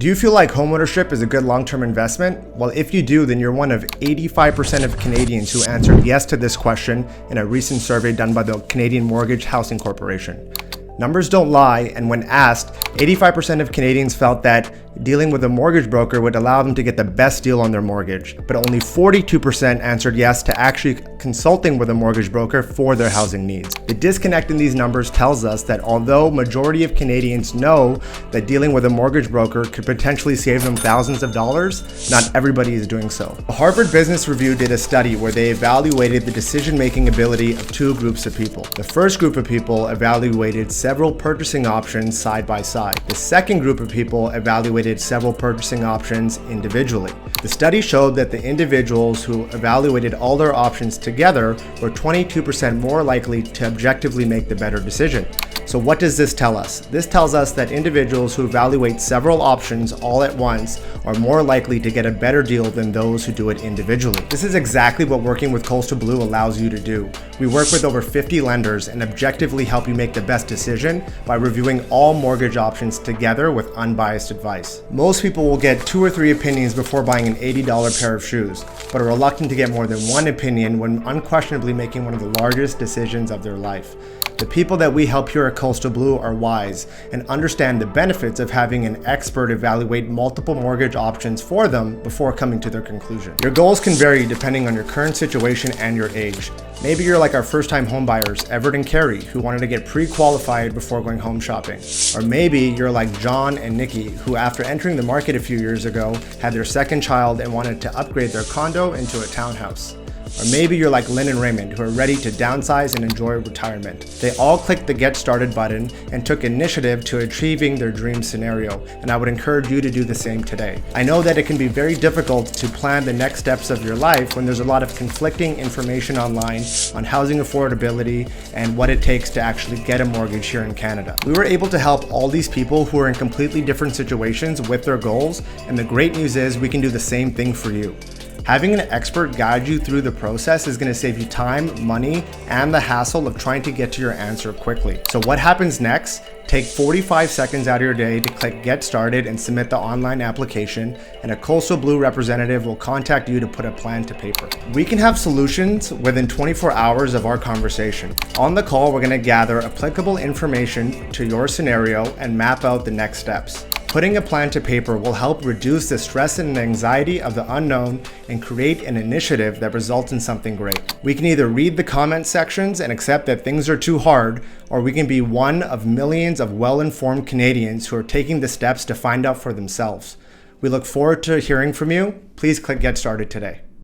Do you feel like homeownership is a good long-term investment? Well, if you do, then you're one of 85% of Canadians who answered yes to this question in a recent survey done by the Canadian Mortgage Housing Corporation. Numbers don't lie, and when asked, 85% of Canadians felt that dealing with a mortgage broker would allow them to get the best deal on their mortgage, but only 42% answered yes to actually consulting with a mortgage broker for their housing needs. The disconnect in these numbers tells us that although majority of Canadians know that dealing with a mortgage broker could potentially save them thousands of dollars, not everybody is doing so. The Harvard Business Review did a study where they evaluated the decision-making ability of two groups of people. The first group of people evaluated several purchasing options side by side. The second group of people evaluated several purchasing options individually. The study showed that the individuals who evaluated all their options together were 22% more likely to objectively make the better decision. So what does this tell us? This tells us that individuals who evaluate several options all at once are more likely to get a better deal than those who do it individually. This is exactly what working with Coastal Blue allows you to do. We work with over 50 lenders and objectively help you make the best decision by reviewing all mortgage options together with unbiased advice. Most people will get 2 or 3 opinions before buying an $80 pair of shoes, but are reluctant to get more than one opinion when unquestionably making one of the largest decisions of their life. The people that we help here at Coastal Blue are wise and understand the benefits of having an expert evaluate multiple mortgage options for them before coming to their conclusion. Your goals can vary depending on your current situation and your age. Maybe you're like our first-time homebuyers, Everett and Carrie, who wanted to get pre-qualified before going home shopping. Or maybe you're like John and Nikki, who after entering the market a few years ago, had their second child and wanted to upgrade their condo into a townhouse. Or maybe you're like Lynn and Raymond, who are ready to downsize and enjoy retirement. They all clicked the Get Started button and took initiative to achieving their dream scenario, and I would encourage you to do the same today. I know that it can be very difficult to plan the next steps of your life when there's a lot of conflicting information online on housing affordability and what it takes to actually get a mortgage here in Canada. We were able to help all these people who are in completely different situations with their goals, and the great news is we can do the same thing for you. Having an expert guide you through the process is going to save you time, money, and the hassle of trying to get to your answer quickly. So what happens next? Take 45 seconds out of your day to click Get Started and submit the online application, and a Coastal Blue representative will contact you to put a plan to paper. We can have solutions within 24 hours of our conversation. On the call, we're going to gather applicable information to your scenario and map out the next steps. Putting a plan to paper will help reduce the stress and anxiety of the unknown and create an initiative that results in something great. We can either read the comment sections and accept that things are too hard, or we can be one of millions of well-informed Canadians who are taking the steps to find out for themselves. We look forward to hearing from you. Please click Get Started today.